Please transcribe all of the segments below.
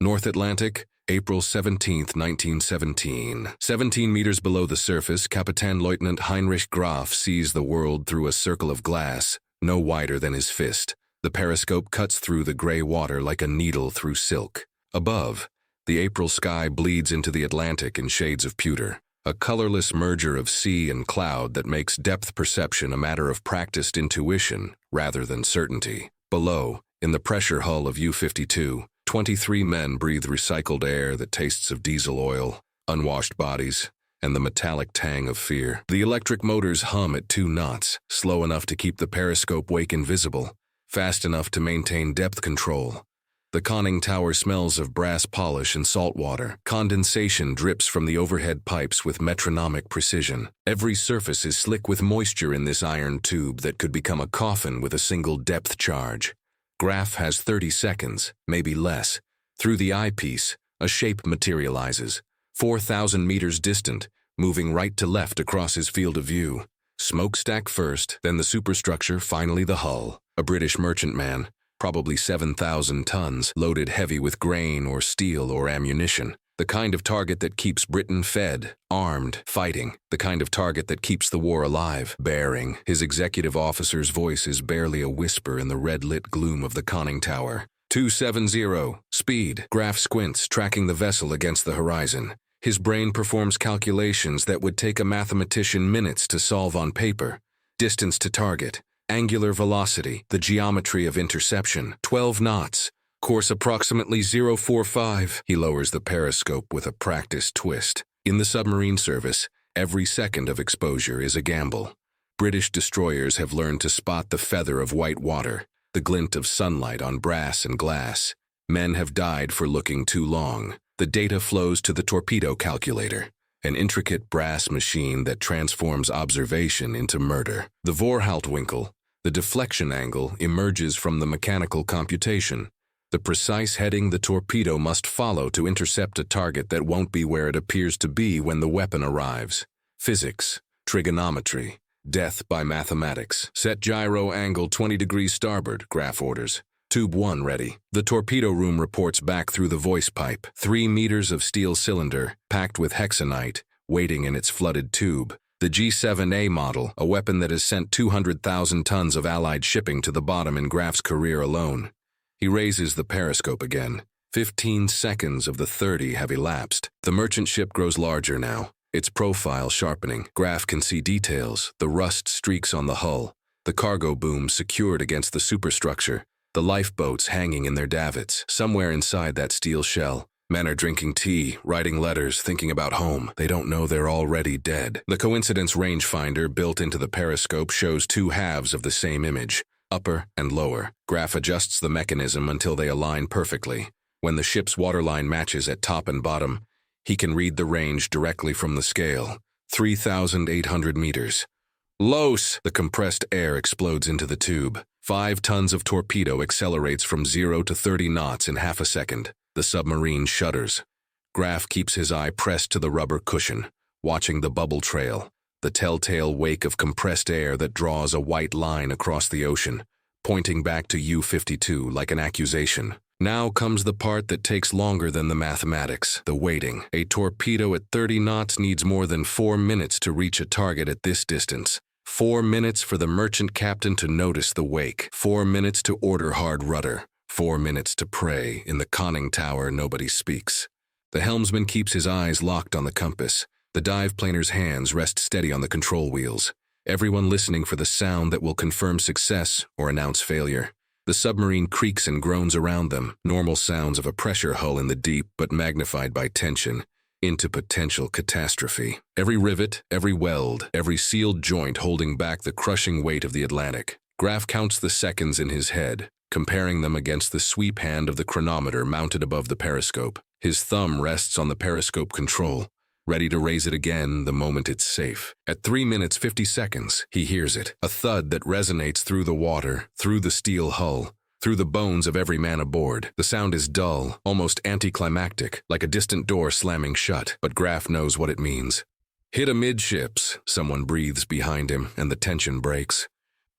North Atlantic, April 17, 1917. 17 meters below the surface, Kapitänleutnant Heinrich Graf sees the world through a circle of glass, no wider than his fist. The periscope cuts through the gray water like a needle through silk. Above, the April sky bleeds into the Atlantic in shades of pewter, a colorless merger of sea and cloud that makes depth perception a matter of practiced intuition rather than certainty. Below, in the pressure hull of U-52, 23 men breathe recycled air that tastes of diesel oil, unwashed bodies, and the metallic tang of fear. The electric motors hum at 2 knots, slow enough to keep the periscope wake invisible, fast enough to maintain depth control. The conning tower smells of brass polish and salt water. Condensation drips from the overhead pipes with metronomic precision. Every surface is slick with moisture in this iron tube that could become a coffin with a single depth charge. Graf has 30 seconds, maybe less. Through the eyepiece, a shape materializes, 4,000 meters distant, moving right to left across his field of view. Smokestack first, then the superstructure, finally the hull. A British merchantman, probably 7,000 tons, loaded heavy with grain or steel or ammunition. The kind of target that keeps Britain fed, armed, fighting. The kind of target that keeps the war alive, bearing. His executive officer's voice is barely a whisper in the red-lit gloom of the conning tower. 270, speed. Graf squints, tracking the vessel against the horizon. His brain performs calculations that would take a mathematician minutes to solve on paper. Distance to target, angular velocity, the geometry of interception, 12 knots. Course approximately 045. He lowers the periscope with a practiced twist. In the submarine service, every second of exposure is a gamble. British destroyers have learned to spot the feather of white water, the glint of sunlight on brass and glass. Men have died for looking too long. The data flows to the torpedo calculator, an intricate brass machine that transforms observation into murder. The Vorhaltewinkel, the deflection angle, emerges from the mechanical computation. The precise heading the torpedo must follow to intercept a target that won't be where it appears to be when the weapon arrives. Physics, trigonometry, death by mathematics. Set gyro angle 20 degrees starboard, Graf orders. Tube 1 ready. The torpedo room reports back through the voice pipe. 3 meters of steel cylinder, packed with hexanite, waiting in its flooded tube. The G7A model, a weapon that has sent 200,000 tons of Allied shipping to the bottom in Graf's career alone. He raises the periscope again. 15 seconds of the 30 have elapsed. The merchant ship grows larger now, its profile sharpening. Graf can see details, the rust streaks on the hull, the cargo boom secured against the superstructure, the lifeboats hanging in their davits. Somewhere inside that steel shell, men are drinking tea, writing letters, thinking about home. They don't know they're already dead. The coincidence rangefinder built into the periscope shows 2 halves of the same image, upper and lower. Graf adjusts the mechanism until they align perfectly. When the ship's waterline matches at top and bottom, he can read the range directly from the scale. 3,800 meters. Los! The compressed air explodes into the tube. 5 tons of torpedo accelerates from 0 to 30 knots in half a second. The submarine shudders. Graf keeps his eye pressed to the rubber cushion, watching the bubble trail, the telltale wake of compressed air that draws a white line across the ocean, pointing back to U-52 like an accusation. Now comes the part that takes longer than the mathematics, the waiting. A torpedo at 30 knots needs more than 4 minutes to reach a target at this distance. 4 minutes for the merchant captain to notice the wake. 4 minutes to order hard rudder. 4 minutes to pray. In the conning tower, nobody speaks. The helmsman keeps his eyes locked on the compass. The dive planer's hands rest steady on the control wheels. Everyone listening for the sound that will confirm success or announce failure. The submarine creaks and groans around them, normal sounds of a pressure hull in the deep but magnified by tension, into potential catastrophe. Every rivet, every weld, every sealed joint holding back the crushing weight of the Atlantic. Graf counts the seconds in his head, comparing them against the sweep hand of the chronometer mounted above the periscope. His thumb rests on the periscope control, ready to raise it again the moment it's safe. At 3 minutes 50 seconds, he hears it, a thud that resonates through the water, through the steel hull, through the bones of every man aboard. The sound is dull, almost anticlimactic, like a distant door slamming shut, but Graf knows what it means. Hit amidships, someone breathes behind him, and the tension breaks.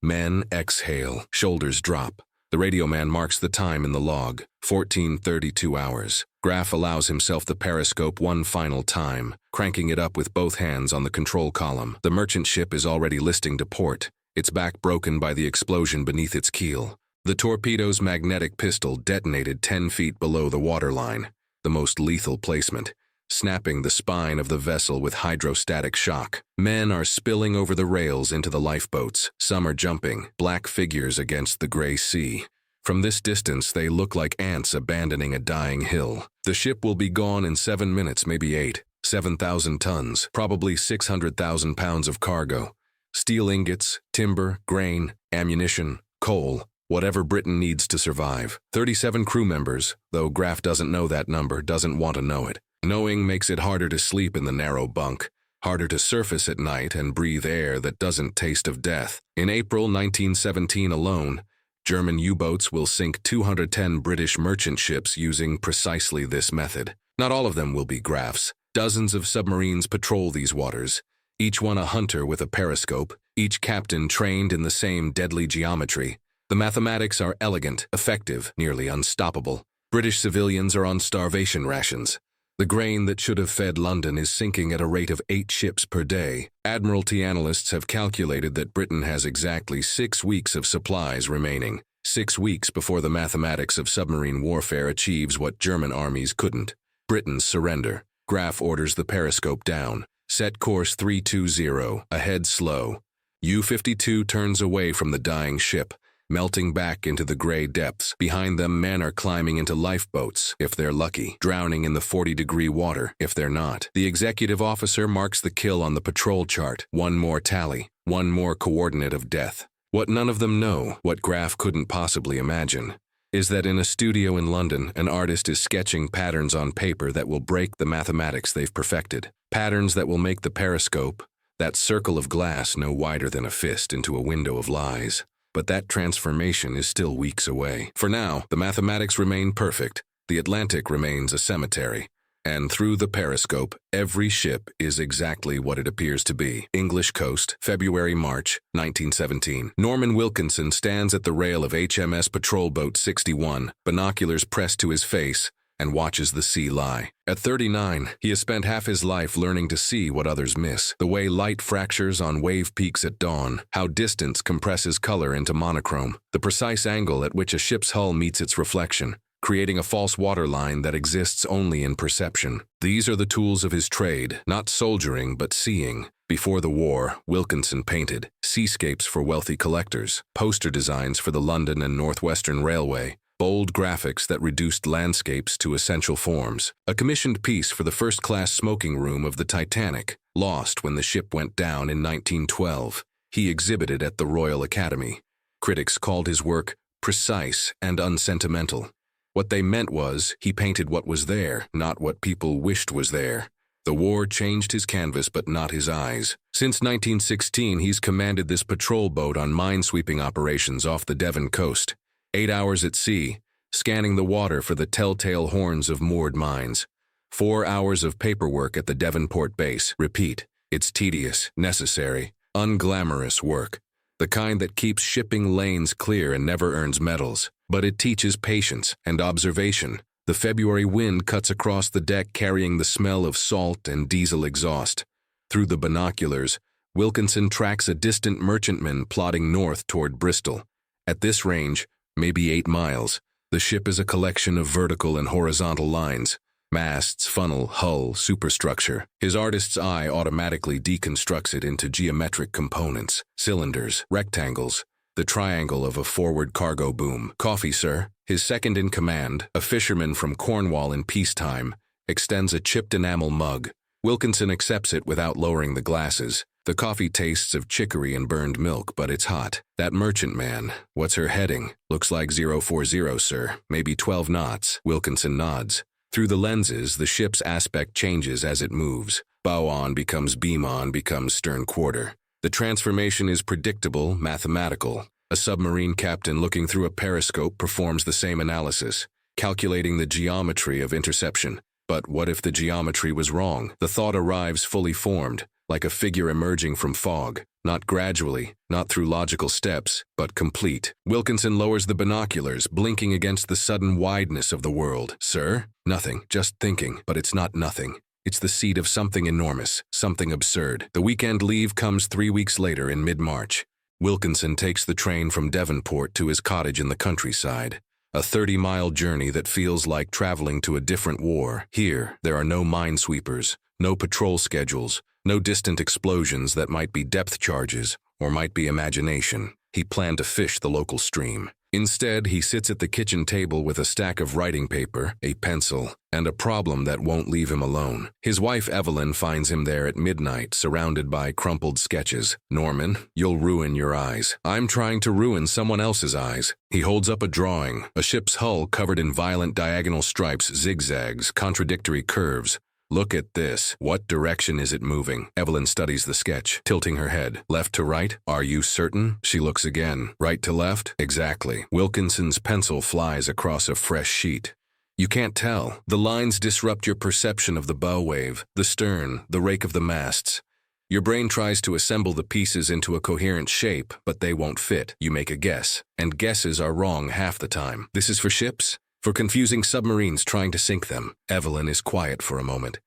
Men exhale, shoulders drop. The radio man marks the time in the log, 14:32 hours. Graf allows himself the periscope one final time, cranking it up with both hands on the control column. The merchant ship is already listing to port, its back broken by the explosion beneath its keel. The torpedo's magnetic pistol detonated 10 feet below the waterline, the most lethal placement, snapping the spine of the vessel with hydrostatic shock. Men are spilling over the rails into the lifeboats. Some are jumping, black figures against the gray sea. From this distance, they look like ants abandoning a dying hill. The ship will be gone in 7 minutes, maybe 8. 7,000 tons, probably 600,000 pounds of cargo. Steel ingots, timber, grain, ammunition, coal, whatever Britain needs to survive. 37 crew members, though Graf doesn't know that number, doesn't want to know it. Knowing makes it harder to sleep in the narrow bunk, harder to surface at night and breathe air that doesn't taste of death. In April 1917 alone, German U-boats will sink 210 British merchant ships using precisely this method. Not all of them will be Graf's. Dozens of submarines patrol these waters, each one a hunter with a periscope, each captain trained in the same deadly geometry. The mathematics are elegant, effective, nearly unstoppable. British civilians are on starvation rations. The grain that should have fed London is sinking at a rate of 8 ships per day. Admiralty analysts have calculated that Britain has exactly 6 weeks of supplies remaining. 6 weeks before the mathematics of submarine warfare achieves what German armies couldn't. Britain's surrender. Graf orders the periscope down. Set course 320, ahead slow. U-52 turns away from the dying ship, melting back into the gray depths. Behind them, men are climbing into lifeboats, if they're lucky, drowning in the 40-degree water, if they're not. The executive officer marks the kill on the patrol chart. One more tally, one more coordinate of death. What none of them know, what Graf couldn't possibly imagine, is that in a studio in London, an artist is sketching patterns on paper that will break the mathematics they've perfected. Patterns that will make the periscope, that circle of glass no wider than a fist, into a window of lies. But that transformation is still weeks away. For now, the mathematics remain perfect. The Atlantic remains a cemetery. And through the periscope, every ship is exactly what it appears to be. English coast, February-March, 1917. Norman Wilkinson stands at the rail of HMS Patrol Boat 61, binoculars pressed to his face, and watches the sea lie. At 39, he has spent half his life learning to see what others miss. The way light fractures on wave peaks at dawn, how distance compresses color into monochrome, the precise angle at which a ship's hull meets its reflection, creating a false waterline that exists only in perception. These are the tools of his trade, not soldiering but seeing. Before the war, Wilkinson painted seascapes for wealthy collectors, poster designs for the London and Northwestern Railway, bold graphics that reduced landscapes to essential forms. A commissioned piece for the first-class smoking room of the Titanic, lost when the ship went down in 1912. He exhibited at the Royal Academy. Critics called his work precise and unsentimental. What they meant was, he painted what was there, not what people wished was there. The war changed his canvas but not his eyes. Since 1916, he's commanded this patrol boat on minesweeping operations off the Devon coast. 8 hours at sea, scanning the water for the telltale horns of moored mines. 4 hours of paperwork at the Devonport base. Repeat, it's tedious, necessary, unglamorous work. The kind that keeps shipping lanes clear and never earns medals. But it teaches patience and observation. The February wind cuts across the deck carrying the smell of salt and diesel exhaust. Through the binoculars, Wilkinson tracks a distant merchantman plodding north toward Bristol. At this range, maybe 8 miles, the ship is a collection of vertical and horizontal lines. Masts, funnel, hull, superstructure. His artist's eye automatically deconstructs it into geometric components, cylinders, rectangles, the triangle of a forward cargo boom. Coffee, sir. His second in command, a fisherman from Cornwall in peacetime, extends a chipped enamel mug. Wilkinson accepts it without lowering the glasses. The coffee tastes of chicory and burned milk, but it's hot. That merchantman, what's her heading? Looks like 040, sir. Maybe 12 knots. Wilkinson nods. Through the lenses, the ship's aspect changes as it moves. Bow on becomes beam on becomes stern quarter. The transformation is predictable, mathematical. A submarine captain looking through a periscope performs the same analysis, calculating the geometry of interception. But what if the geometry was wrong? The thought arrives fully formed. like a figure emerging from fog, not gradually, not through logical steps, but complete. Wilkinson lowers the binoculars, blinking against the sudden wideness of the world. Sir? Nothing, just thinking, but it's not nothing. It's the seed of something enormous, something absurd. The weekend leave comes 3 weeks later in mid-March. Wilkinson takes the train from Devonport to his cottage in the countryside. A 30-mile journey that feels like traveling to a different war. Here, there are no minesweepers, no patrol schedules, no distant explosions that might be depth charges or might be imagination. He planned to fish the local stream. Instead, he sits at the kitchen table with a stack of writing paper, a pencil, and a problem that won't leave him alone. His wife Evelyn finds him there at midnight, surrounded by crumpled sketches. "Norman, you'll ruin your eyes." "I'm trying to ruin someone else's eyes." He holds up a drawing, a ship's hull covered in violent diagonal stripes, zigzags, contradictory curves. "Look at this. What direction is it moving?" Evelyn studies the sketch, tilting her head. "Left to right? Are you certain?" She looks again. "Right to left?" "Exactly." Wilkinson's pencil flies across a fresh sheet. "You can't tell. The lines disrupt your perception of the bow wave, the stern, the rake of the masts. Your brain tries to assemble the pieces into a coherent shape, but they won't fit. You make a guess, and guesses are wrong half the time. This is for ships? For confusing submarines trying to sink them." Evelyn is quiet for a moment.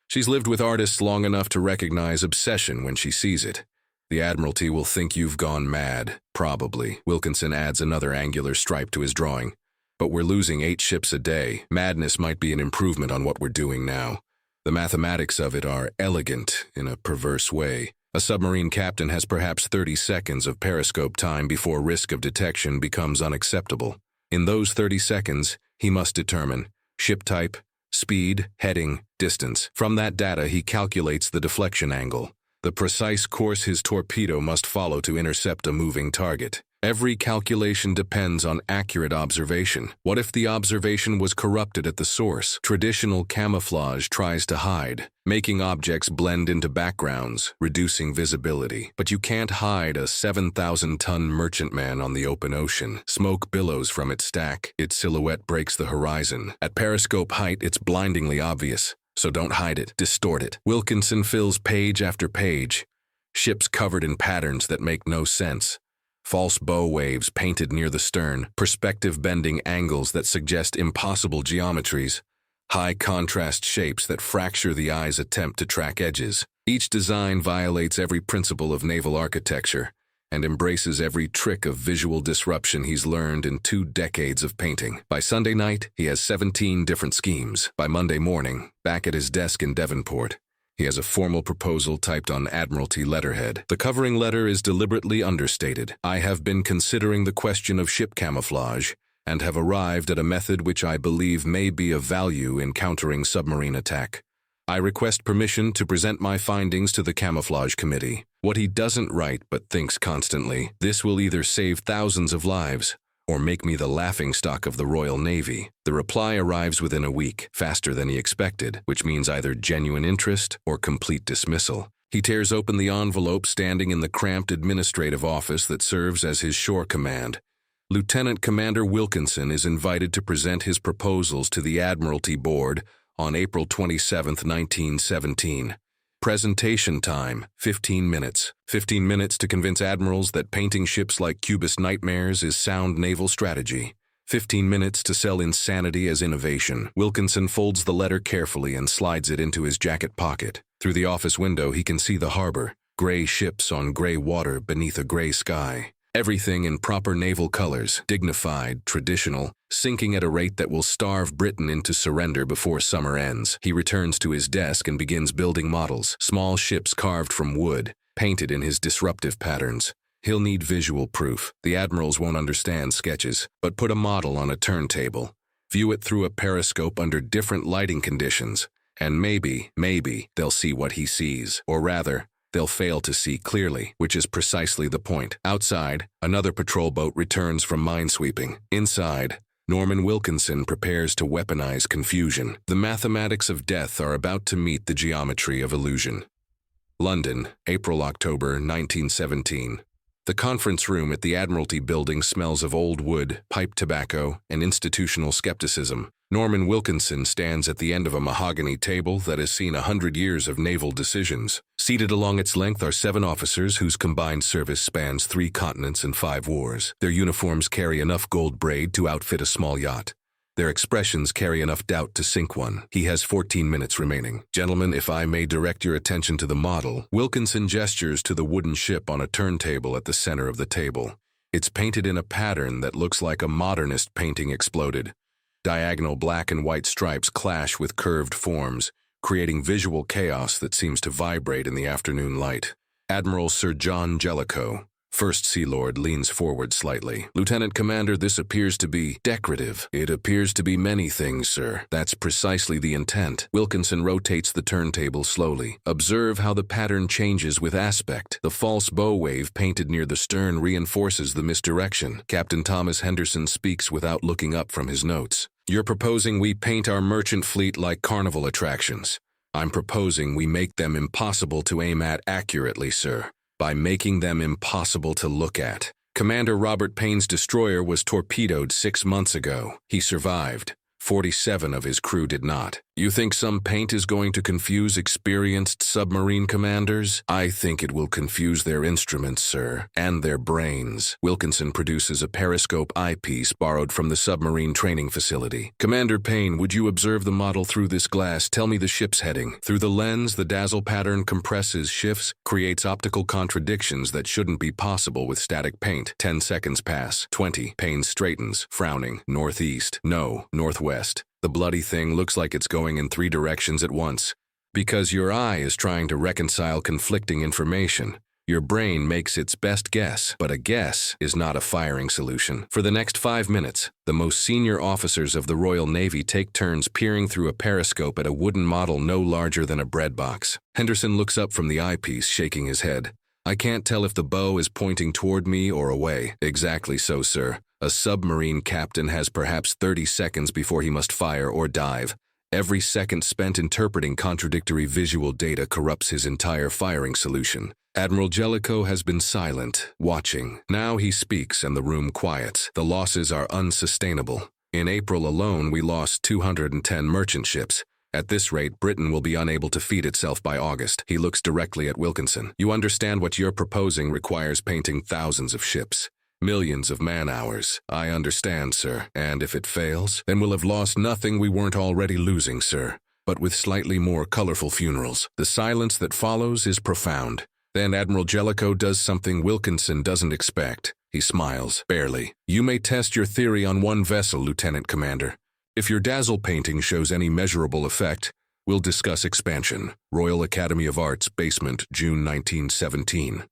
She's lived with artists long enough to recognize obsession when she sees it. "The Admiralty will think you've gone mad." "Probably." Wilkinson adds another angular stripe to his drawing. "But we're losing 8 ships a day. Madness might be an improvement on what we're doing now. The mathematics of it are elegant in a perverse way. A submarine captain has perhaps 30 seconds of periscope time before risk of detection becomes unacceptable. In those 30 seconds, he must determine ship type, speed, heading, distance. From that data, he calculates the deflection angle, the precise course his torpedo must follow to intercept a moving target. Every calculation depends on accurate observation. What if the observation was corrupted at the source? Traditional camouflage tries to hide, making objects blend into backgrounds, reducing visibility. But you can't hide a 7,000-ton merchantman on the open ocean. Smoke billows from its stack. Its silhouette breaks the horizon. At periscope height, it's blindingly obvious. So don't hide it, distort it. Wilkinson fills page after page. Ships covered in patterns that make no sense. False bow waves painted near the stern, perspective-bending angles that suggest impossible geometries, high-contrast shapes that fracture the eye's attempt to track edges. Each design violates every principle of naval architecture and embraces every trick of visual disruption he's learned in 2 decades of painting. By Sunday night, he has 17 different schemes. By Monday morning, back at his desk in Devonport, he has a formal proposal typed on Admiralty letterhead. The covering letter is deliberately understated. "I have been considering the question of ship camouflage and have arrived at a method which I believe may be of value in countering submarine attack. I request permission to present my findings to the Camouflage Committee." What he doesn't write but thinks constantly: "This will either save thousands of lives or make me the laughingstock of the Royal Navy." The reply arrives within a week, faster than he expected, which means either genuine interest or complete dismissal. He tears open the envelope standing in the cramped administrative office that serves as his shore command. Lieutenant Commander Wilkinson is invited to present his proposals to the Admiralty Board on April 27, 1917. Presentation time, 15 minutes. 15 minutes to convince admirals that painting ships like cubist nightmares is sound naval strategy. 15 minutes to sell insanity as innovation. Wilkinson folds the letter carefully and slides it into his jacket pocket. Through the office window, he can see the harbor, gray ships on gray water beneath a gray sky. Everything in proper naval colors, dignified, traditional, sinking at a rate that will starve Britain into surrender before summer ends. He returns to his desk and begins building models, small ships carved from wood, painted in his disruptive patterns. He'll need visual proof. The admirals won't understand sketches, but put a model on a turntable. View it through a periscope under different lighting conditions, and maybe they'll see what he sees, or rather, they'll fail to see clearly, which is precisely the point. Outside, another patrol boat returns from minesweeping. Inside, Norman Wilkinson prepares to weaponize confusion. The mathematics of death are about to meet the geometry of illusion. London, April-October 1917. The conference room at the Admiralty building smells of old wood, pipe tobacco, and institutional skepticism. Norman Wilkinson stands at the end of a mahogany table that has seen 100 years of naval decisions. Seated along its length are 7 officers whose combined service spans 3 continents and 5 wars. Their uniforms carry enough gold braid to outfit a small yacht. Their expressions carry enough doubt to sink one. He has 14 minutes remaining. Gentlemen, if I may direct your attention to the model. Wilkinson gestures to the wooden ship on a turntable at the center of the table. It's painted in a pattern that looks like a modernist painting exploded. Diagonal black and white stripes clash with curved forms, creating visual chaos that seems to vibrate in the afternoon light. Admiral Sir John Jellicoe, First Sea Lord, leans forward slightly. Lieutenant Commander, this appears to be decorative. It appears to be many things, sir. That's precisely the intent. Wilkinson rotates the turntable slowly. Observe how the pattern changes with aspect. The false bow wave painted near the stern reinforces the misdirection. Captain Thomas Henderson speaks without looking up from his notes. You're proposing we paint our merchant fleet like carnival attractions. I'm proposing we make them impossible to aim at accurately, sir, by making them impossible to look at. Commander Robert Payne's destroyer was torpedoed 6 months ago. He survived. 47 of his crew did not. You think some paint is going to confuse experienced submarine commanders? I think it will confuse their instruments, sir, and their brains. Wilkinson produces a periscope eyepiece borrowed from the submarine training facility. Commander Payne, would you observe the model through this glass? Tell me the ship's heading. Through the lens, the dazzle pattern compresses, shifts, creates optical contradictions that shouldn't be possible with static paint. 10 seconds pass. 20. Payne straightens, frowning. Northeast. No, northwest. The bloody thing looks like it's going in 3 directions at once. Because your eye is trying to reconcile conflicting information, your brain makes its best guess, but a guess is not a firing solution. For the next 5 minutes, the most senior officers of the Royal Navy take turns peering through a periscope at a wooden model no larger than a bread box. Henderson looks up from the eyepiece, shaking his head. I can't tell if the bow is pointing toward me or away. Exactly so, sir. A submarine captain has perhaps 30 seconds before he must fire or dive. Every second spent interpreting contradictory visual data corrupts his entire firing solution. Admiral Jellicoe has been silent, watching. Now he speaks and the room quiets. The losses are unsustainable. In April alone, we lost 210 merchant ships. At this rate, Britain will be unable to feed itself by August. He looks directly at Wilkinson. You understand what you're proposing requires painting thousands of ships. Millions of man-hours. I understand, sir. And if it fails, then we'll have lost nothing we weren't already losing, sir, but with slightly more colorful funerals. The silence that follows is profound. Then Admiral Jellicoe does something Wilkinson doesn't expect. He smiles, barely. You may test your theory on one vessel, Lieutenant Commander. If your dazzle painting shows any measurable effect, we'll discuss expansion. Royal Academy of Arts, basement, June 1917.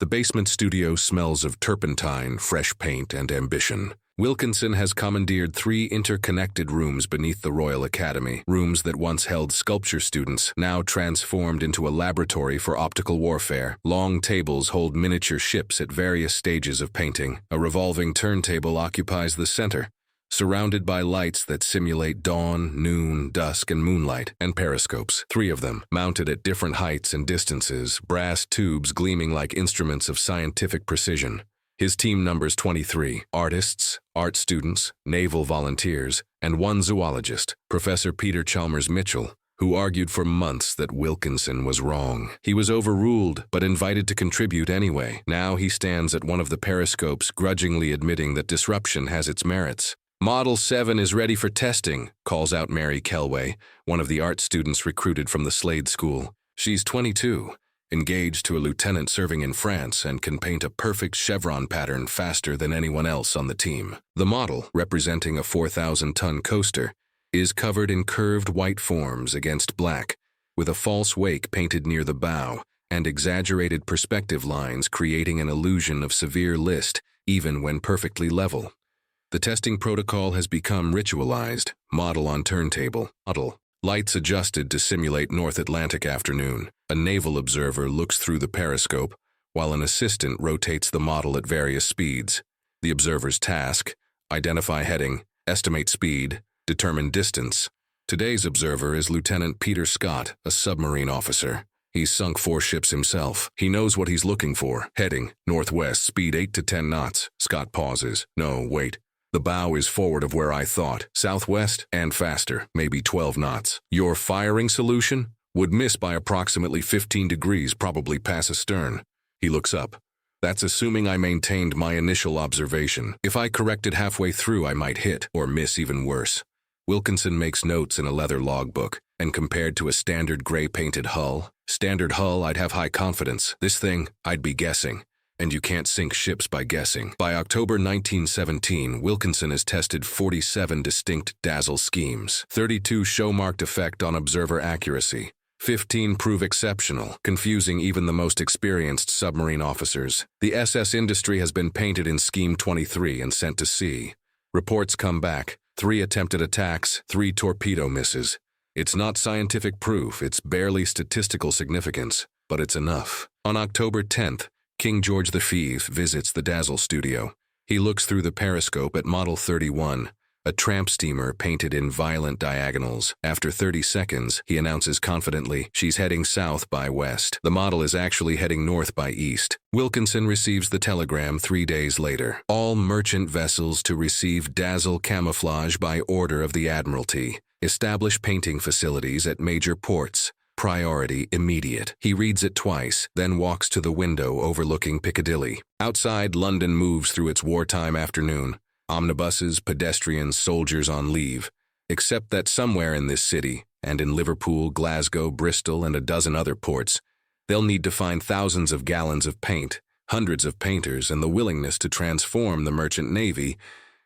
The basement studio smells of turpentine, fresh paint, and ambition. Wilkinson has commandeered 3 interconnected rooms beneath the Royal Academy, rooms that once held sculpture students, now transformed into a laboratory for optical warfare. Long tables hold miniature ships at various stages of painting. A revolving turntable occupies the center, surrounded by lights that simulate dawn, noon, dusk, and moonlight, and periscopes, 3 of them, mounted at different heights and distances, brass tubes gleaming like instruments of scientific precision. His team numbers 23, artists, art students, naval volunteers, and 1 zoologist, Professor Peter Chalmers Mitchell, who argued for months that Wilkinson was wrong. He was overruled, but invited to contribute anyway. Now he stands at one of the periscopes, grudgingly admitting that disruption has its merits. Model 7 is ready for testing, calls out Mary Kelway, one of the art students recruited from the Slade School. She's 22, engaged to a lieutenant serving in France, and can paint a perfect chevron pattern faster than anyone else on the team. The model, representing a 4,000-ton coaster, is covered in curved white forms against black, with a false wake painted near the bow, and exaggerated perspective lines creating an illusion of severe list, even when perfectly level. The testing protocol has become ritualized. Model on turntable. Model. Lights adjusted to simulate North Atlantic afternoon. A naval observer looks through the periscope, while an assistant rotates the model at various speeds. The observer's task: identify heading, estimate speed, determine distance. Today's observer is Lieutenant Peter Scott, a submarine officer. He's sunk 4 ships himself. He knows what he's looking for. Heading, northwest, speed 8 to 10 knots. Scott pauses. No, wait. The bow is forward of where I thought, southwest and faster, maybe 12 knots. Your firing solution would miss by approximately 15 degrees, probably pass astern. He looks up. That's assuming I maintained my initial observation. If I corrected halfway through, I might hit, or miss even worse. Wilkinson makes notes in a leather logbook, and compared to a standard gray-painted hull, I'd have high confidence. This thing, I'd be guessing. And you can't sink ships by guessing. By October 1917, Wilkinson has tested 47 distinct dazzle schemes. 32 show marked effect on observer accuracy. 15 prove exceptional, confusing even the most experienced submarine officers. The SS Industry has been painted in Scheme 23 and sent to sea. Reports come back. 3 attempted attacks, 3 torpedo misses. It's not scientific proof, it's barely statistical significance, but it's enough. On October 10th, King George V visits the Dazzle studio. He looks through the periscope at Model 31, a tramp steamer painted in violent diagonals. After 30 seconds, he announces confidently, she's heading south by west. The model is actually heading north by east. Wilkinson receives the telegram 3 days later. All merchant vessels to receive dazzle camouflage by order of the Admiralty. Establish painting facilities at major ports. Priority immediate. He reads it twice, then walks to the window overlooking Piccadilly. Outside, London moves through its wartime afternoon. Omnibuses, pedestrians, soldiers on leave. Except that somewhere in this city, and in Liverpool, Glasgow, Bristol, and a dozen other ports, they'll need to find thousands of gallons of paint, hundreds of painters, and the willingness to transform the merchant navy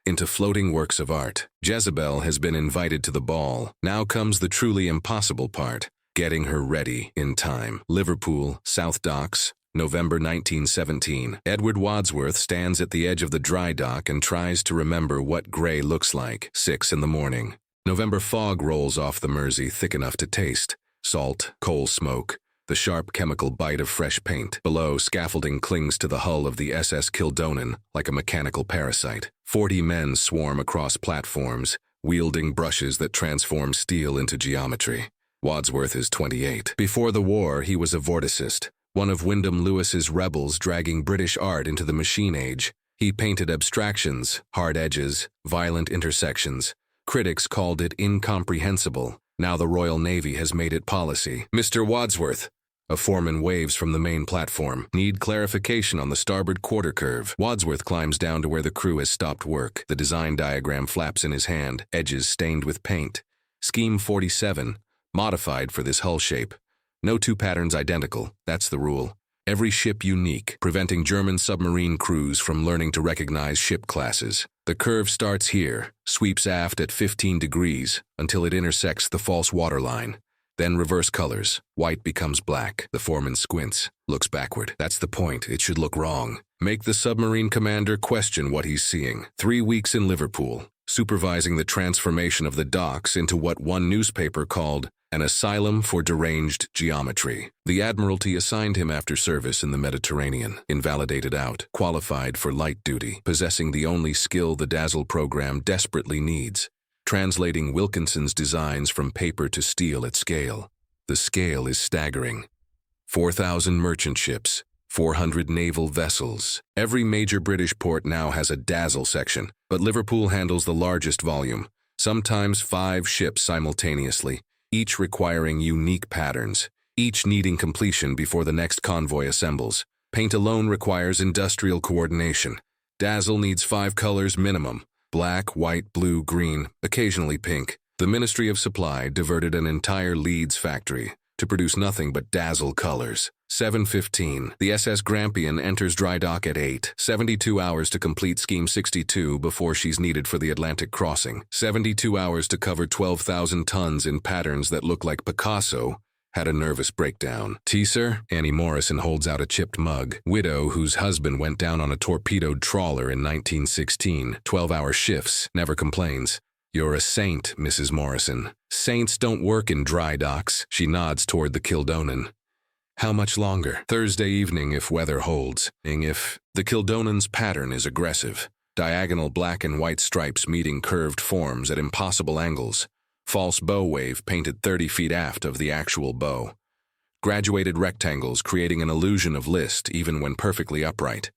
into floating works of art. Jezebel has been invited to the ball. Now comes the truly impossible part, getting her ready in time. Liverpool, South Docks, November 1917. Edward Wadsworth stands at the edge of the dry dock and tries to remember what gray looks like. 6 in the morning. November fog rolls off the Mersey thick enough to taste. Salt, coal smoke, the sharp chemical bite of fresh paint. Below, scaffolding clings to the hull of the SS Kildonan like a mechanical parasite. 40 men swarm across platforms, wielding brushes that transform steel into geometry. Wadsworth is 28. Before the war, he was a vorticist, one of Wyndham Lewis's rebels dragging British art into the machine age. He painted abstractions, hard edges, violent intersections. Critics called it incomprehensible. Now the Royal Navy has made it policy. Mr. Wadsworth. A foreman waves from the main platform. Need clarification on the starboard quarter curve. Wadsworth climbs down to where the crew has stopped work. The design diagram flaps in his hand, edges stained with paint. Scheme 47, modified for this hull shape. No 2 patterns identical, that's the rule. Every ship unique, preventing German submarine crews from learning to recognize ship classes. The curve starts here, sweeps aft at 15 degrees until it intersects the false waterline. Then reverse colors. White becomes black. The foreman squints, looks backward. That's the point. It should look wrong. Make the submarine commander question what he's seeing. 3 weeks in Liverpool, supervising the transformation of the docks into what one newspaper called an asylum for deranged geometry. The Admiralty assigned him after service in the Mediterranean, invalidated out, qualified for light duty, possessing the only skill the Dazzle program desperately needs, translating Wilkinson's designs from paper to steel at scale. The scale is staggering. 4,000 merchant ships, 400 naval vessels. Every major British port now has a Dazzle section, but Liverpool handles the largest volume, sometimes 5 ships simultaneously, each requiring unique patterns, each needing completion before the next convoy assembles. Paint alone requires industrial coordination. Dazzle needs 5 colors minimum: black, white, blue, green, occasionally pink. The Ministry of Supply diverted an entire Leeds factory to produce nothing but Dazzle colors. 7:15. The SS Grampian enters dry dock at 8. 72 hours to complete Scheme 62 before she's needed for the Atlantic crossing. 72 hours to cover 12,000 tons in patterns that look like Picasso had a nervous breakdown. Tea, sir? Annie Morrison holds out a chipped mug. Widow whose husband went down on a torpedoed trawler in 1916. 12-hour shifts, never complains. You're a saint, Mrs. Morrison. Saints don't work in dry docks. She nods toward the Kildonan. How much longer? Thursday evening if weather holds. If the Kildonan's pattern is aggressive. Diagonal black and white stripes meeting curved forms at impossible angles. False bow wave painted 30 feet aft of the actual bow. Graduated rectangles creating an illusion of list even when perfectly upright.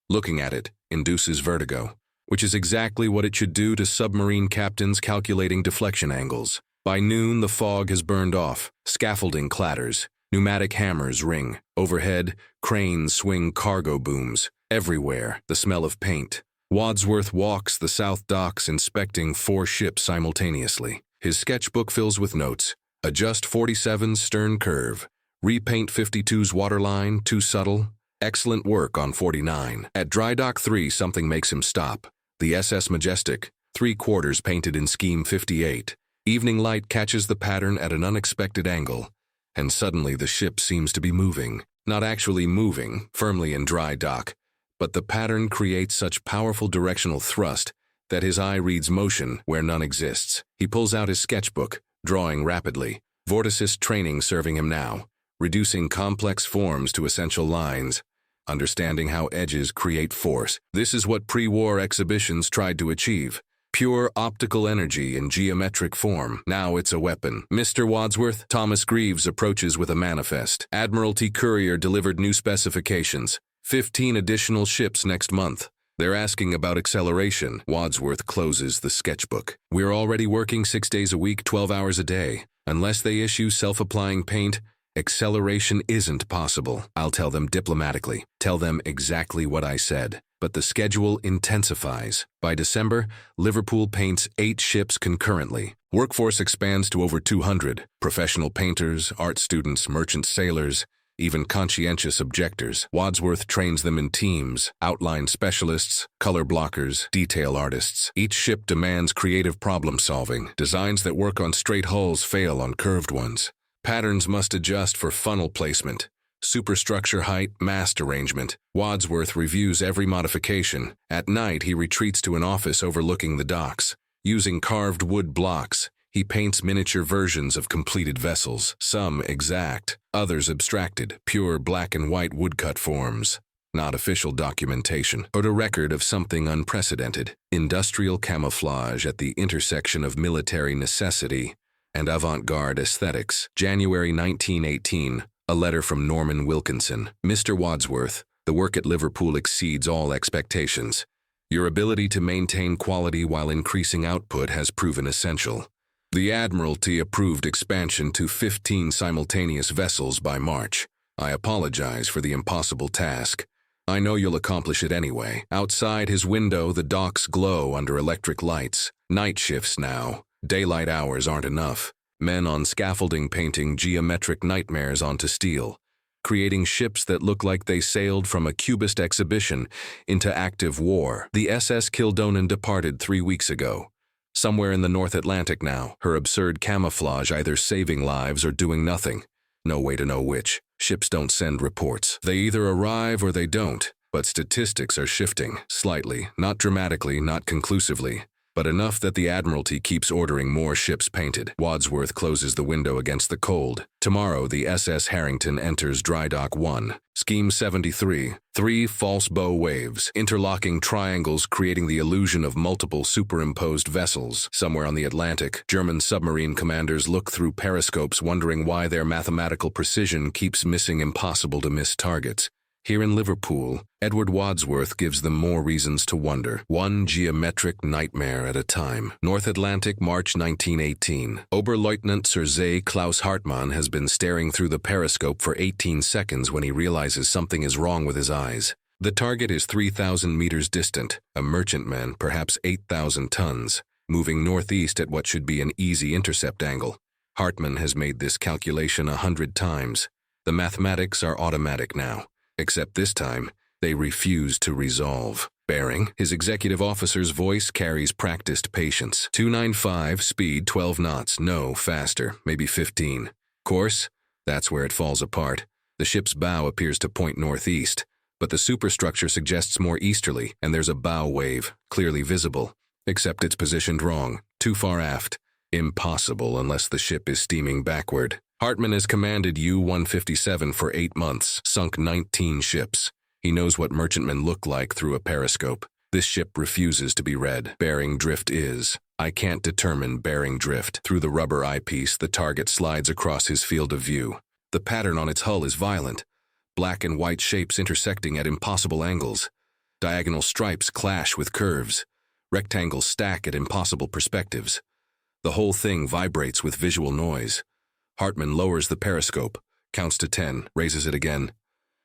Looking at it induces vertigo. which is exactly what it should do to submarine captains calculating deflection angles. By noon, the fog has burned off, scaffolding clatters, pneumatic hammers ring. Overhead, cranes swing cargo booms. Everywhere, the smell of paint. Wadsworth walks the south docks inspecting 4 ships simultaneously. His sketchbook fills with notes. Adjust 47's stern curve. Repaint 52's waterline, too subtle. Excellent work on 49. At Dry Dock 3, something makes him stop. The SS Majestic, 3/4 painted in scheme 58. Evening light catches the pattern at an unexpected angle, and suddenly the ship seems to be moving. Not actually moving, firmly in dry dock, but the pattern creates such powerful directional thrust that his eye reads motion where none exists. He pulls out his sketchbook, drawing rapidly. Vorticist training serving him now, reducing complex forms to essential lines, understanding how edges create force. This is what pre-war exhibitions tried to achieve. Pure optical energy in geometric form. Now it's a weapon. Mr. Wadsworth, Thomas Greaves approaches with a manifest. Admiralty courier delivered new specifications. 15 additional ships next month. They're asking about acceleration. Wadsworth closes the sketchbook. We're already working 6 days a week, 12 hours a day. Unless they issue self-applying paint, acceleration isn't possible. I'll tell them diplomatically. Tell them exactly what I said. But the schedule intensifies. By December, Liverpool paints 8 ships concurrently. Workforce expands to over 200. Professional painters, art students, merchant sailors, even conscientious objectors. Wadsworth trains them in teams, outline specialists, color blockers, detail artists. Each ship demands creative problem-solving. Designs that work on straight hulls fail on curved ones. Patterns must adjust for funnel placement, superstructure height, mast arrangement. Wadsworth reviews every modification. At night, he retreats to an office overlooking the docks. Using carved wood blocks, he paints miniature versions of completed vessels, some exact, others abstracted, pure black and white woodcut forms. Not official documentation, but a record of something unprecedented. Industrial camouflage at the intersection of military necessity and avant-garde aesthetics. January 1918. A letter from Norman Wilkinson. Mr. Wadsworth, the work at Liverpool exceeds all expectations. Your ability to maintain quality while increasing output has proven essential. The Admiralty approved expansion to 15 simultaneous vessels by March. I apologize for the impossible task. I know you'll accomplish it anyway. Outside his window, the docks glow under electric lights. Night shifts now. Daylight hours aren't enough. Men on scaffolding painting geometric nightmares onto steel, creating ships that look like they sailed from a Cubist exhibition into active war. The SS Kildonan departed 3 weeks ago. Somewhere in the North Atlantic now, her absurd camouflage either saving lives or doing nothing. No way to know which. Ships don't send reports. They either arrive or they don't. But statistics are shifting, slightly, not dramatically, not conclusively, but enough that the Admiralty keeps ordering more ships painted. Wadsworth closes the window against the cold. Tomorrow, the SS Harrington enters Dry Dock 1. Scheme 73. 3 false bow waves, interlocking triangles creating the illusion of multiple superimposed vessels. Somewhere on the Atlantic, German submarine commanders look through periscopes wondering why their mathematical precision keeps missing impossible-to-miss targets. Here in Liverpool, Edward Wadsworth gives them more reasons to wonder, one geometric nightmare at a time. North Atlantic, March 1918. Oberleutnant Sir Zay Klaus Hartmann has been staring through the periscope for 18 seconds when he realizes something is wrong with his eyes. The target is 3,000 meters distant, a merchantman, perhaps 8,000 tons, moving northeast at what should be an easy intercept angle. Hartmann has made this calculation 100 times. The mathematics are automatic now. Except this time, they refuse to resolve. Bearing, his executive officer's voice carries practiced patience. 295, speed 12 knots, no, faster, maybe 15. Course? That's where it falls apart. The ship's bow appears to point northeast, but the superstructure suggests more easterly, and there's a bow wave, clearly visible. Except it's positioned wrong, too far aft. Impossible unless the ship is steaming backward. Hartmann has commanded U-157 for 8 months, sunk 19 ships. He knows what merchantmen look like through a periscope. This ship refuses to be read. Bearing drift is. I can't determine bearing drift. Through the rubber eyepiece, the target slides across his field of view. The pattern on its hull is violent. Black and white shapes intersecting at impossible angles. Diagonal stripes clash with curves. Rectangles stack at impossible perspectives. The whole thing vibrates with visual noise. Hartman lowers the periscope, counts to 10, raises it again.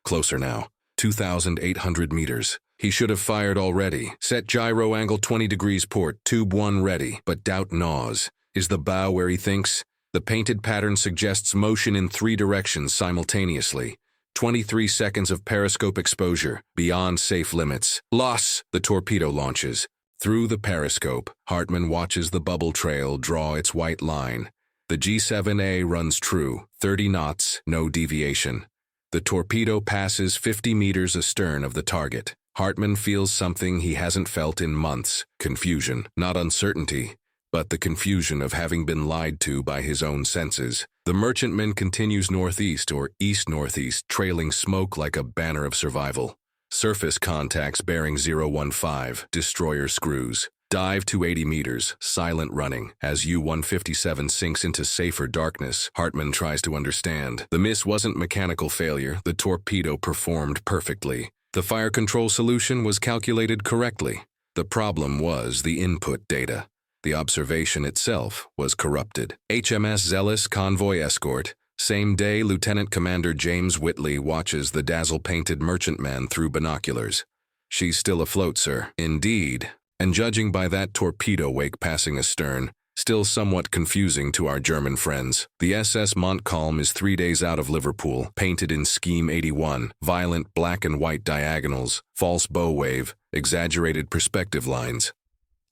Closer now. 2,800 meters. He should have fired already. Set gyro angle 20 degrees port, tube 1 ready. But doubt gnaws. Is the bow where he thinks? The painted pattern suggests motion in 3 directions simultaneously. 23 seconds of periscope exposure, beyond safe limits. Loss! The torpedo launches. Through the periscope, Hartman watches the bubble trail draw its white line. The G7A runs true, 30 knots, no deviation. The torpedo passes 50 meters astern of the target. Hartman feels something he hasn't felt in months. Confusion, not uncertainty, but the confusion of having been lied to by his own senses. The merchantman continues northeast or east-northeast, trailing smoke like a banner of survival. Surface contacts bearing 015, destroyer screws. Dive to 80 meters, silent running. As U-157 sinks into safer darkness, Hartman tries to understand. The miss wasn't mechanical failure, the torpedo performed perfectly. The fire control solution was calculated correctly. The problem was the input data. The observation itself was corrupted. HMS Zealous convoy escort. Same day, Lieutenant Commander James Whitley watches the dazzle-painted merchantman through binoculars. She's still afloat, sir. Indeed. And judging by that torpedo wake passing astern, still somewhat confusing to our German friends. The SS Montcalm is 3 days out of Liverpool, painted in Scheme 81, violent black and white diagonals, false bow wave, exaggerated perspective lines.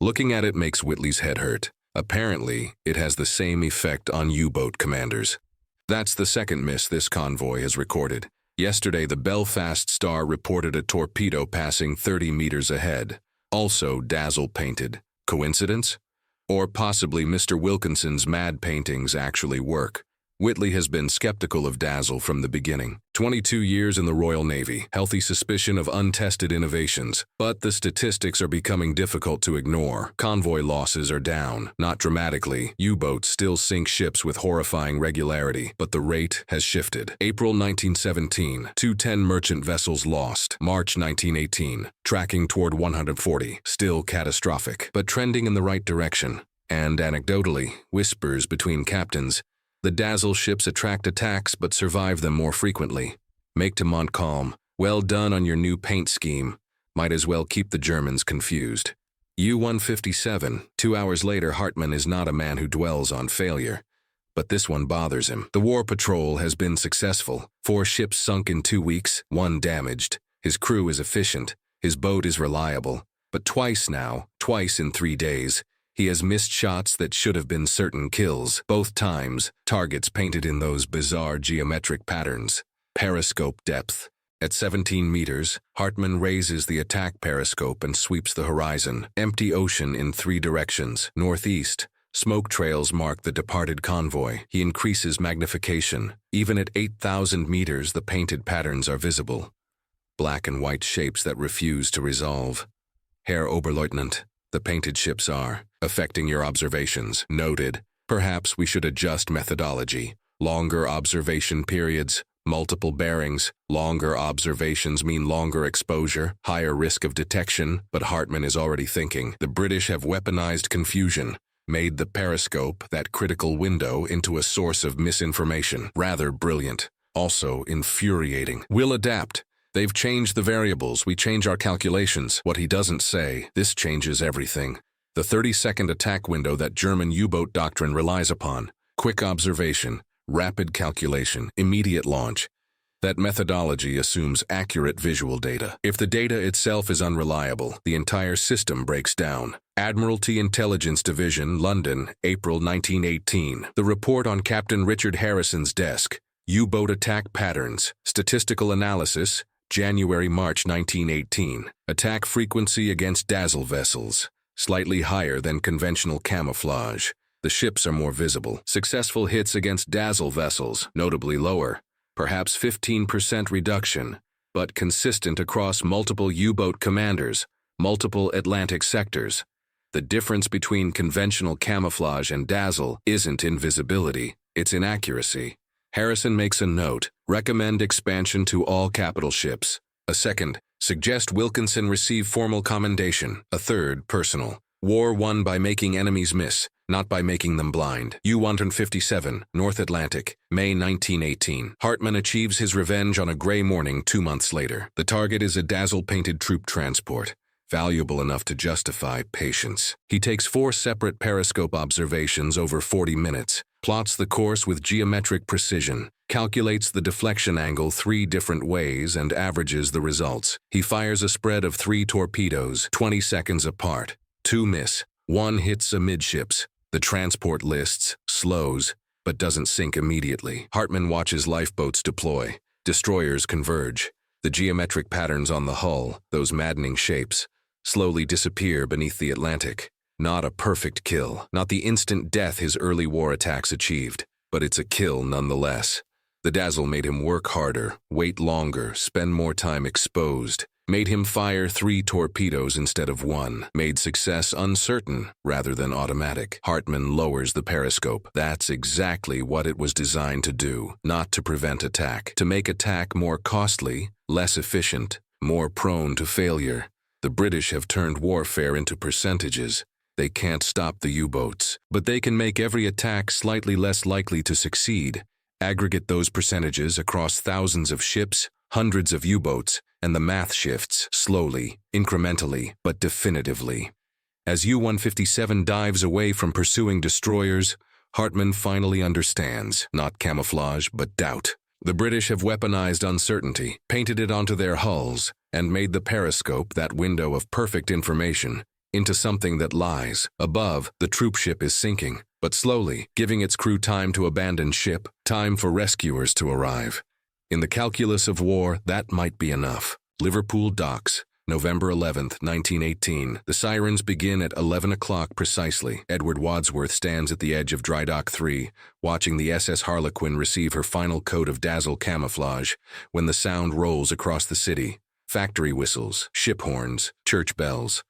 Looking at it makes Whitley's head hurt. Apparently, it has the same effect on U-boat commanders. That's the second miss this convoy has recorded. Yesterday, the Belfast Star reported a torpedo passing 30 meters ahead. Also dazzle-painted. Coincidence? Or possibly Mr. Wilkinson's mad paintings actually work. Whitley has been skeptical of dazzle from the beginning. 22 years in the Royal Navy, healthy suspicion of untested innovations. But the statistics are becoming difficult to ignore. Convoy losses are down, not dramatically. U-boats still sink ships with horrifying regularity, but the rate has shifted. April 1917, 210 merchant vessels lost. March 1918, tracking toward 140, still catastrophic, but trending in the right direction. And anecdotally, whispers between captains, the dazzle ships attract attacks but survive them more frequently. Make to Montcalm, well done on your new paint scheme. Might as well keep the Germans confused. U-157, 2 hours later, Hartman is not a man who dwells on failure. But this one bothers him. The war patrol has been successful. 4 ships sunk in 2 weeks, 1 damaged. His crew is efficient. His boat is reliable. But twice now, twice in 3 days, he has missed shots that should have been certain kills. Both times, targets painted in those bizarre geometric patterns. Periscope depth. At 17 meters, Hartman raises the attack periscope and sweeps the horizon. Empty ocean in 3 directions. Northeast. Smoke trails mark the departed convoy. He increases magnification. Even at 8,000 meters, the painted patterns are visible. Black and white shapes that refuse to resolve. Herr Oberleutnant, the painted ships are affecting your observations. Noted. Perhaps we should adjust methodology. Longer observation periods, multiple bearings. Longer observations mean longer exposure, higher risk of detection, but Hartman is already thinking. The British have weaponized confusion, made the periscope, that critical window, into a source of misinformation. Rather brilliant. Also infuriating. We'll adapt. They've changed the variables, we change our calculations. What he doesn't say, this changes everything. The 30-second attack window that German U-boat doctrine relies upon. Quick observation, rapid calculation, immediate launch. That methodology assumes accurate visual data. If the data itself is unreliable, the entire system breaks down. Admiralty Intelligence Division, London, April 1918. The report on Captain Richard Harrison's desk. U-boat attack patterns, statistical analysis, January-March 1918. Attack frequency against dazzle vessels, slightly higher than conventional camouflage. The ships are more visible. Successful hits against dazzle vessels, notably lower. Perhaps 15% reduction, but consistent across multiple U-boat commanders, multiple Atlantic sectors. The difference between conventional camouflage and dazzle isn't invisibility, it's inaccuracy. Harrison makes a note, recommend expansion to all capital ships. A second, suggest Wilkinson receive formal commendation. A third, personal, War won by making enemies miss, not by making them blind. U-157, North Atlantic, May 1918. Hartman achieves his revenge on a gray morning 2 months later. The target is a dazzle-painted troop transport, valuable enough to justify patience. He takes 4 separate periscope observations over 40 minutes, plots the course with geometric precision, calculates the deflection angle 3 different ways, and averages the results. He fires a spread of 3 torpedoes, 20 seconds apart. 2 miss. 1 hits amidships. The transport lists, slows, but doesn't sink immediately. Hartman watches lifeboats deploy. Destroyers converge. The geometric patterns on the hull, those maddening shapes, slowly disappear beneath the Atlantic. Not a perfect kill, not the instant death his early war attacks achieved, but it's a kill nonetheless. The dazzle made him work harder, wait longer, spend more time exposed, made him fire 3 torpedoes instead of 1, made success uncertain rather than automatic. Hartman lowers the periscope. That's exactly what it was designed to do, not to prevent attack, to make attack more costly, less efficient, more prone to failure. The British have turned warfare into percentages. They can't stop the U-boats, but they can make every attack slightly less likely to succeed. Aggregate those percentages across thousands of ships, hundreds of U-boats, and the math shifts, slowly, incrementally, but definitively. As U-157 dives away from pursuing destroyers, Hartman finally understands, not camouflage, but doubt. The British have weaponized uncertainty, painted it onto their hulls, and made the periscope, that window of perfect information, into something that lies. Above, the troopship is sinking, but slowly, giving its crew time to abandon ship, time for rescuers to arrive. In the calculus of war, that might be enough. Liverpool docks, November 11th, 1918. The sirens begin at 11 o'clock precisely. Edward Wadsworth stands at the edge of Dry Dock 3, watching the SS Harlequin receive her final coat of dazzle camouflage, when the sound rolls across the city. Factory whistles, ship horns, church bells.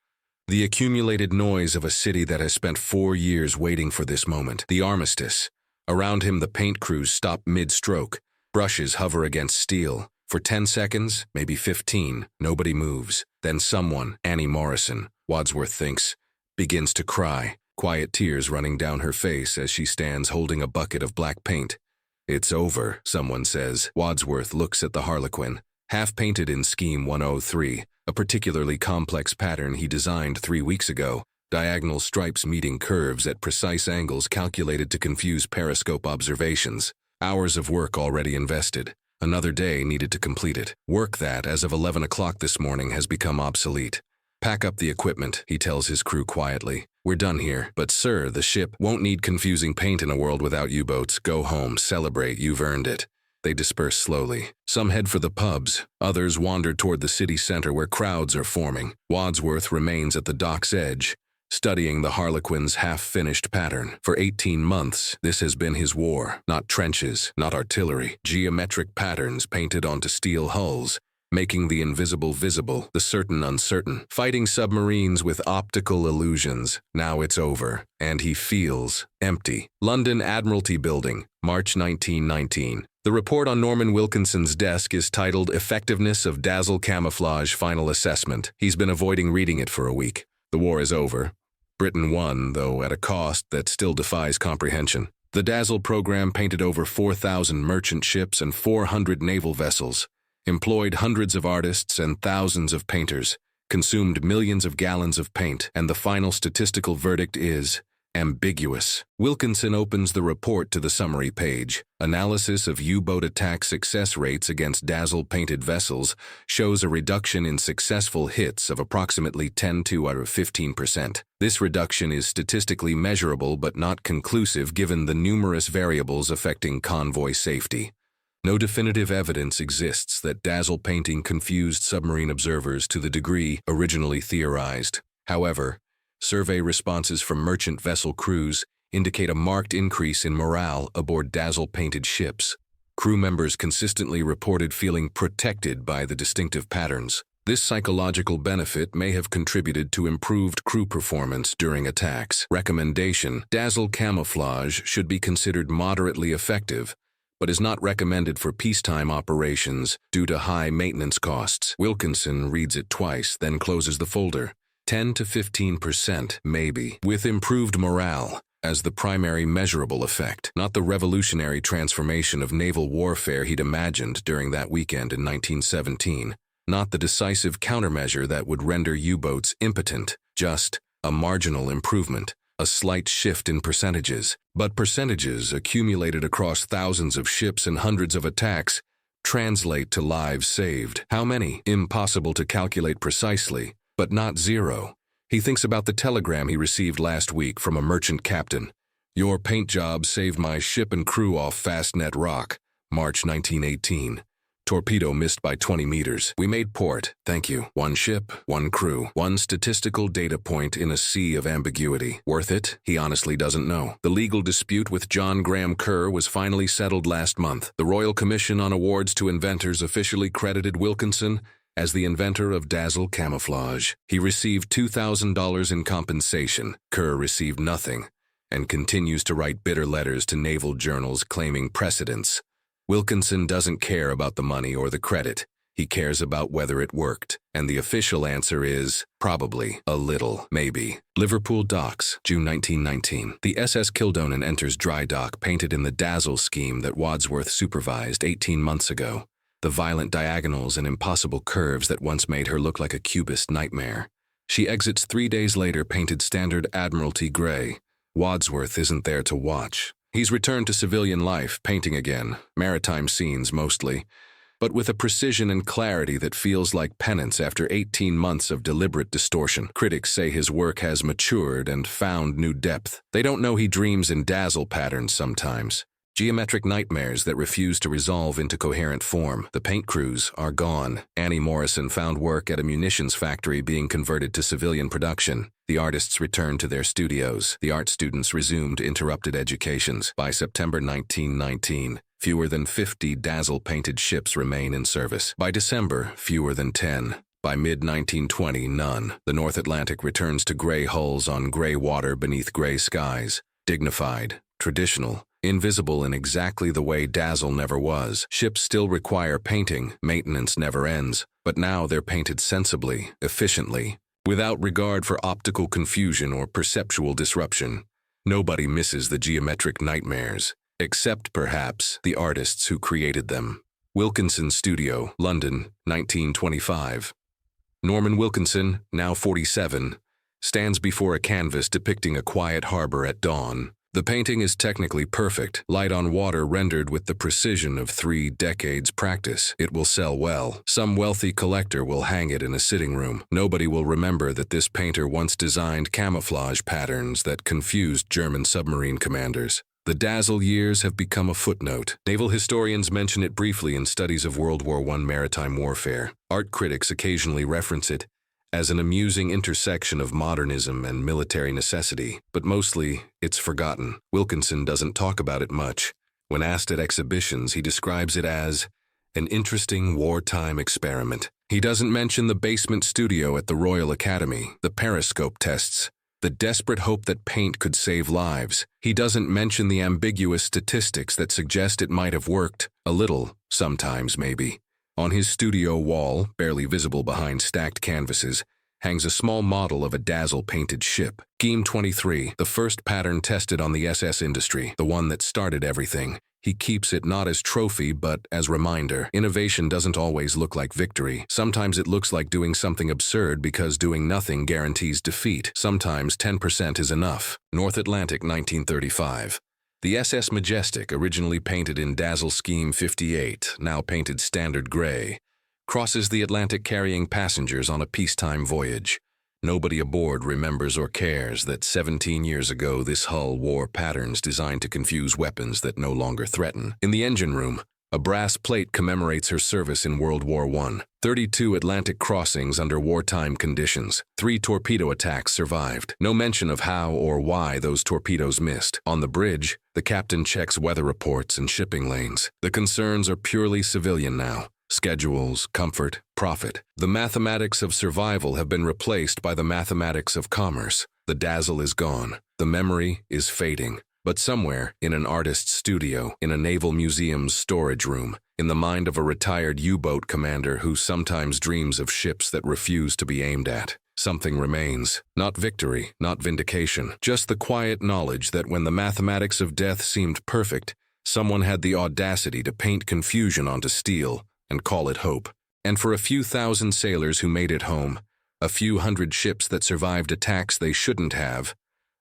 The accumulated noise of a city that has spent 4 years waiting for this moment. The armistice. Around him, the paint crews stop mid-stroke. Brushes hover against steel. For 10 seconds, maybe 15, nobody moves. Then someone, Annie Morrison, Wadsworth thinks, begins to cry, quiet tears running down her face as she stands holding a bucket of black paint. "It's over," someone says. Wadsworth looks at the Harlequin, half-painted in Scheme 103, a particularly complex pattern he designed 3 weeks ago, diagonal stripes meeting curves at precise angles calculated to confuse periscope observations. Hours of work already invested. Another day needed to complete it. Work that, as of 11 o'clock this morning, has become obsolete. "Pack up the equipment," he tells his crew quietly. "We're done here." "But sir, the ship won't need confusing paint in a world without U-boats. Go home, celebrate, you've earned it." They disperse slowly. Some head for the pubs. Others wander toward the city center where crowds are forming. Wadsworth remains at the dock's edge, studying the Harlequin's half-finished pattern. For 18 months, this has been his war. Not trenches, not artillery. Geometric patterns painted onto steel hulls, making the invisible visible, the certain uncertain. Fighting submarines with optical illusions. Now it's over, and he feels empty. London Admiralty Building, March 1919. The report on Norman Wilkinson's desk is titled Effectiveness of Dazzle Camouflage Final Assessment. He's been avoiding reading it for a week. The war is over. Britain won, though at a cost that still defies comprehension. The Dazzle program painted over 4,000 merchant ships and 400 naval vessels, employed hundreds of artists and thousands of painters, consumed millions of gallons of paint, and the final statistical verdict is ambiguous. Wilkinson opens the report to the summary page. Analysis of U-boat attack success rates against dazzle-painted vessels shows a reduction in successful hits of approximately 10 to 15%. This reduction is statistically measurable but not conclusive given the numerous variables affecting convoy safety. No definitive evidence exists that dazzle painting confused submarine observers to the degree originally theorized. However, survey responses from merchant vessel crews indicate a marked increase in morale aboard dazzle-painted ships. Crew members consistently reported feeling protected by the distinctive patterns. This psychological benefit may have contributed to improved crew performance during attacks. Recommendation: dazzle camouflage should be considered moderately effective, but is not recommended for peacetime operations due to high maintenance costs. Wilkinson reads it twice, then closes the folder. 10 to 15%, maybe, with improved morale as the primary measurable effect, not the revolutionary transformation of naval warfare he'd imagined during that weekend in 1917, not the decisive countermeasure that would render U-boats impotent, just a marginal improvement, a slight shift in percentages. But percentages accumulated across thousands of ships and hundreds of attacks translate to lives saved. How many? Impossible to calculate precisely, but not zero. He thinks about the telegram he received last week from a merchant captain. "Your paint job saved my ship and crew off Fastnet Rock, March 1918. Torpedo missed by 20 meters. We made port, thank you. One ship, one crew, one statistical data point in a sea of ambiguity. Worth it? He honestly doesn't know." The legal dispute with John Graham Kerr was finally settled last month. The Royal Commission on Awards to Inventors officially credited Wilkinson as the inventor of Dazzle camouflage. He received $2,000 in compensation. Kerr received nothing and continues to write bitter letters to naval journals claiming precedence. Wilkinson doesn't care about the money or the credit. He cares about whether it worked. And the official answer is, probably, a little, maybe. Liverpool Docks, June 1919. The SS Kildonan enters dry dock painted in the Dazzle scheme that Wadsworth supervised 18 months ago. The violent diagonals and impossible curves that once made her look like a cubist nightmare. She exits 3 days later painted standard Admiralty gray. Wadsworth isn't there to watch. He's returned to civilian life, painting again, maritime scenes mostly, but with a precision and clarity that feels like penance after 18 months of deliberate distortion. Critics say his work has matured and found new depth. They don't know he dreams in dazzle patterns sometimes. Geometric nightmares that refuse to resolve into coherent form. The paint crews are gone. Annie Morrison found work at a munitions factory being converted to civilian production. The artists returned to their studios. The art students resumed interrupted educations. By September 1919, fewer than 50 dazzle-painted ships remain in service. By December, fewer than 10. By mid-1920, none. The North Atlantic returns to gray hulls on gray water beneath gray skies. Dignified, traditional, invisible in exactly the way Dazzle never was. Ships still require painting, maintenance never ends, but now they're painted sensibly, efficiently, without regard for optical confusion or perceptual disruption. Nobody misses the geometric nightmares, except perhaps the artists who created them. Wilkinson Studio, London, 1925. Norman Wilkinson, now 47, stands before a canvas depicting a quiet harbor at dawn. The painting is technically perfect, light on water rendered with the precision of 3 decades' practice. It will sell well. Some wealthy collector will hang it in a sitting room. Nobody will remember that this painter once designed camouflage patterns that confused German submarine commanders. The Dazzle years have become a footnote. Naval historians mention it briefly in studies of World War I maritime warfare. Art critics occasionally reference it as an amusing intersection of modernism and military necessity, but mostly, it's forgotten. Wilkinson doesn't talk about it much. When asked at exhibitions, he describes it as an interesting wartime experiment. He doesn't mention the basement studio at the Royal Academy, the periscope tests, the desperate hope that paint could save lives. He doesn't mention the ambiguous statistics that suggest it might have worked, a little, sometimes maybe. On his studio wall, barely visible behind stacked canvases, hangs a small model of a dazzle-painted ship. Scheme 23, the first pattern tested on the SS Industry, the one that started everything. He keeps it not as trophy, but as reminder. Innovation doesn't always look like victory. Sometimes it looks like doing something absurd because doing nothing guarantees defeat. Sometimes 10% is enough. North Atlantic, 1935. The SS Majestic, originally painted in Dazzle Scheme 58, now painted standard gray, crosses the Atlantic carrying passengers on a peacetime voyage. Nobody aboard remembers or cares that 17 years ago this hull wore patterns designed to confuse weapons that no longer threaten. In the engine room, a brass plate commemorates her service in World War I. 32 Atlantic crossings under wartime conditions. 3 torpedo attacks survived. No mention of how or why those torpedoes missed. On the bridge, the captain checks weather reports and shipping lanes. The concerns are purely civilian now. Schedules, comfort, profit. The mathematics of survival have been replaced by the mathematics of commerce. The dazzle is gone. The memory is fading. But somewhere, in an artist's studio, in a naval museum's storage room, in the mind of a retired U-boat commander who sometimes dreams of ships that refuse to be aimed at, something remains. Not victory, not vindication, just the quiet knowledge that when the mathematics of death seemed perfect, someone had the audacity to paint confusion onto steel and call it hope. And for a few thousand sailors who made it home, a few hundred ships that survived attacks they shouldn't have,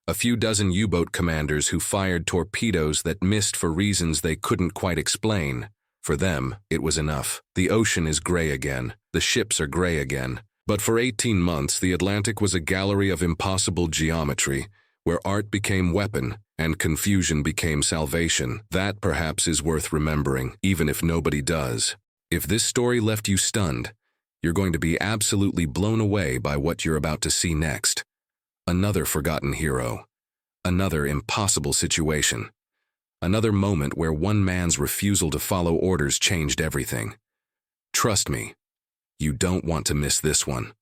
a few dozen U-boat commanders who fired torpedoes that missed for reasons they couldn't quite explain, for them, it was enough. The ocean is gray again. The ships are gray again. But for 18 months, the Atlantic was a gallery of impossible geometry, where art became weapon and confusion became salvation. That, perhaps, is worth remembering, even if nobody does. If this story left you stunned, you're going to be absolutely blown away by what you're about to see next. Another forgotten hero. Another impossible situation. Another moment where one man's refusal to follow orders changed everything. Trust me, you don't want to miss this one.